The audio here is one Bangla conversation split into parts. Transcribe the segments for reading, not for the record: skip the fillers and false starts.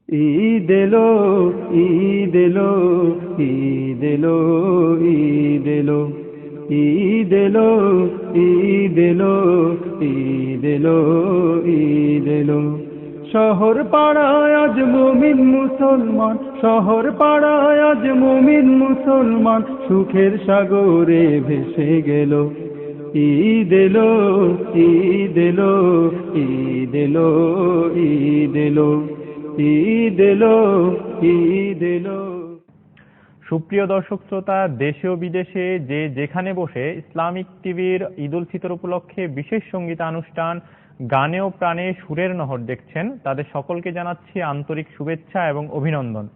ঈদ এলো, ঈদ এলো, ঈদ এলো, ঈদ এলো, ঈদ এলো, ঈদ এলো, ঈদ এলো, ঈদ এলো। শহর পাড়ায় আজ মুমিন মুসলমান, শহর পাড়ায় আজ মুমিন মুসলমান, সুখের সাগরে ভেসে গেল। ঈদ এলো, ঈদ এলো, ঈদ এলো, ঈদ এলো, ঈদ এলো, ঈদ এলো। সুপ্রিয় দর্শক শ্রোতা, দেশে ও বিদেশে যে যেখানে বসে ইসলামিক টিভির ঈদ উল ফিতর উপলক্ষে বিশেষ সঙ্গীতানুষ্ঠান গানে ও প্রাণে সুরের নহর দেখছেন, তাদের সকলকে জানাচ্ছি আন্তরিক শুভেচ্ছা এবং অভিনন্দন।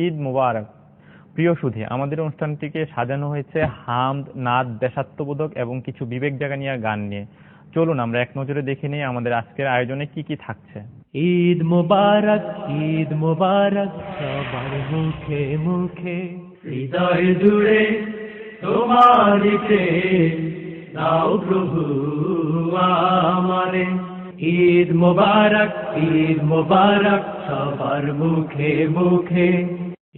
ঈদ মুবারক। প্রিয় সুধী, আমাদের অনুষ্ঠানটিকে সাজানো হয়েছে হামদ, নাদ, দেশাত্মবোধক এবং কিছু বিবেক জাগানিয়া গান নিয়ে। চলুন আমরা এক নজরে দেখে নিই আমাদের আজকের আয়োজনে কি কি থাকছে। ঈদ মুবারক, ঈদ মুবারক, সবার মুখে মুখে, হৃদয় জুড়ে তোমারই প্রেম দাও প্রভু আমারে। ঈদ মুবারক, ঈদ মুবারক, সবার মুখে মুখে।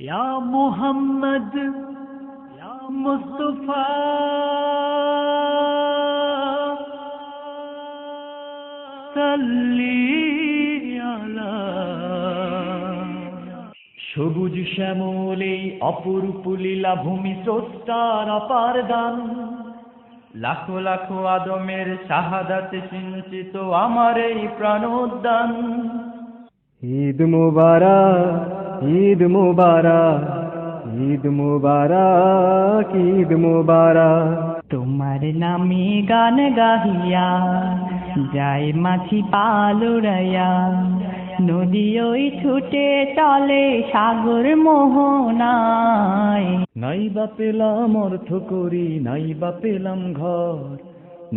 ইয়া মুহাম্মদ, ইয়া মুস্তাফা, সবুজ শ্যামলে অপরূপ লীলা ভূমি স্রষ্টার অপার দান, লাখো লাখো আদমের শাহাদাতে সিঞ্চিত আমার এই প্রাণোদ্যান। ঈদ মুবারক, ঈদ মুবারক, ঈদ মুবারক, ঈদ মুবারক। তোমার নামে গান গাহিয়া যায় মাছি পালুড়াইয়া, নদী ওই ছুটে চলে সাগর মোহনায়। নাই বা পেলাম অর্থ করি, নাই বা পেলাম ঘর,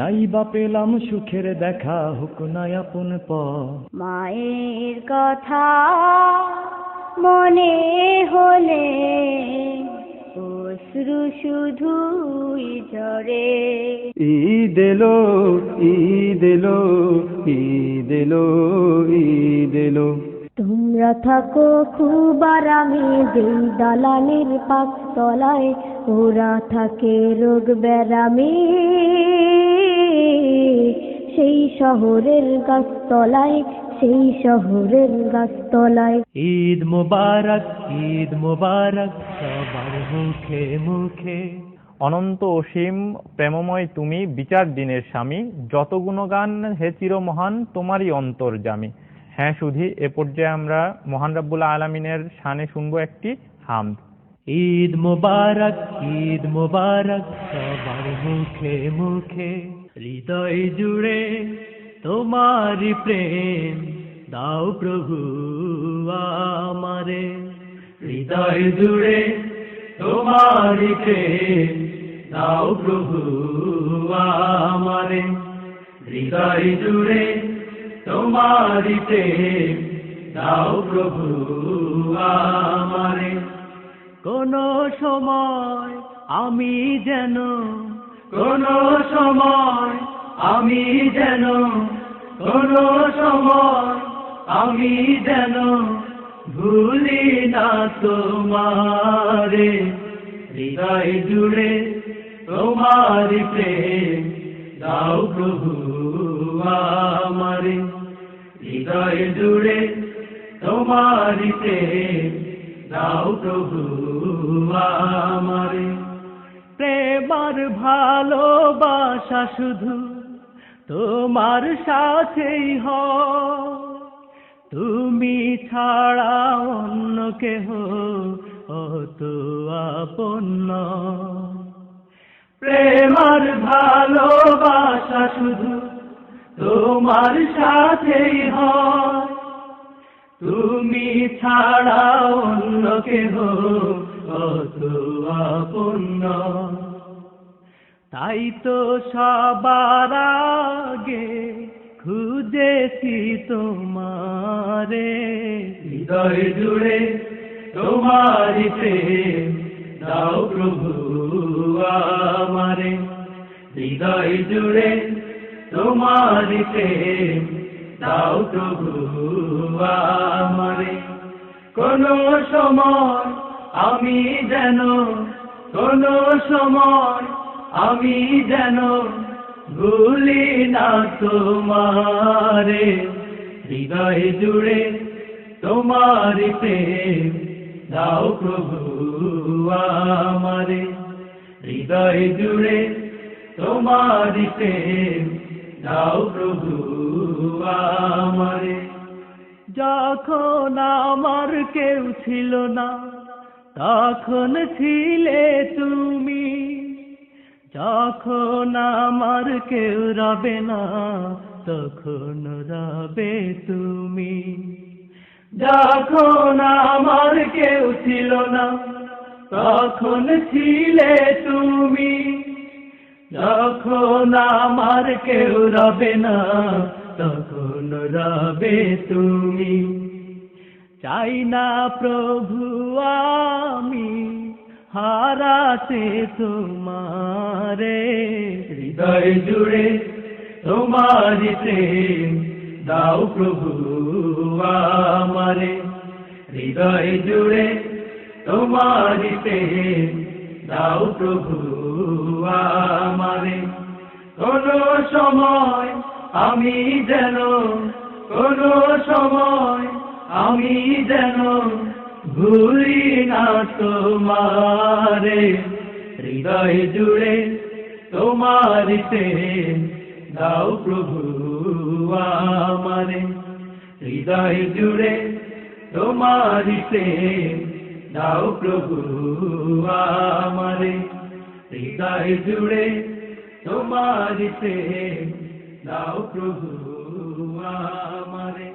নাই বা পেলাম সুখের দেখা, হোক না আপন পর। মায়ের কথা মনে হলে অশ্রু শুধুই ঝরে। ঈদ এলো, ঈদ এলো, ঈদ এলো, ঈদ এলো। তোমরা থাকো খুব আরামে যেই দালানের পাক তলায়, ওরা থাকে রোগ ব্যারামে সেই শহরের গাছতলায়, সেই শহরের গাছতলায়। ঈদ মুবারক, ঈদ মুবারক, সবার মুখে মুখে। অনন্ত অসীম প্রেমময় তুমি, বিচার দিনের স্বামী, যত গুণগান হে চিরমহান তোমারই অন্তর্যামী। হ্যাঁ সুধী, এ পর্যায়ে আমরা মহান রাব্বুল আলামিনের শানে শুনবো একটি হামদ। ঈদ মুবারক, ঈদ মুবারক, সবার মুখে মুখে। হৃদয় জুড়ে তোমারই প্রেম দাও প্রভু আমারে। হৃদয় জুড়ে তোমারই প্রেম দাও প্রভু আমারে। হৃদয় জুড়ে তোমারই প্রেম দাও প্রভু আমারে। কোন সময় আমি যেন, কোন সময় আমি যেন, কোন সময় আমি যেন ভুলি না তোমারে। হৃদয় জুড়ে তোমারই প্রেম দাও প্রভু আমারে। হৃদয় জুড়ে তোমারই প্রেম দাও প্রভু আমারে। প্রেম আর ভালোবাসা শুধু তোমার সাথেই হয়, তুমি ছাড়া অন্য কেহ অত আপন নয়। প্রেম আর ভালোবাসা শুধু তোমার সাথেই হয়, তুমি ছাড়া অন্য কেহ অত আপন নয়। তাই তো সবার আগে খুঁজেছি তোমারে। হৃদয় জুড়ে তোমারই প্রেম দাও প্রভু আমারে। হৃদয় জুড়ে তোমারই প্রেম দাও প্রভু আমারে। কোনো সময় আমি যেন, কোনো সময় আমি যেন ভুলি না তোমারে, হৃদয় জুড়ে তোমার প্রেম দাও প্রভু আমারে, হৃদয় জুড়ে তোমার প্রেম দাও প্রভু আমারে। যখন আমার কেউ ছিল না তখন ছিলে তুমি, যখন আমার কেউ রবে না তখন রবে তুমি, যখন আমার কেউ ছিল না তখন ছিলে তুমি, যখন আমার কেউ রবে না তখন রবে তুমি। চাই না প্রভু আমি হারাতে তোমারে, হৃদয় জুড়ে তোমার প্রেম দাও প্রভু আমারে, হৃদয় জুড়ে তোমার প্রেম দাও প্রভু আমারে। কোনো সময় আমি যেন, কোনো সময় আমি যেন ভুলি না তোমারে, হৃদয় জুড়ে তোমার প্রেম দাও প্রভু আমারে, হৃদয় জুড়ে তোমার প্রেম দাও প্রভু আমারে, হৃদয় জুড়ে তোমার প্রেম দাও প্রভু আমারে।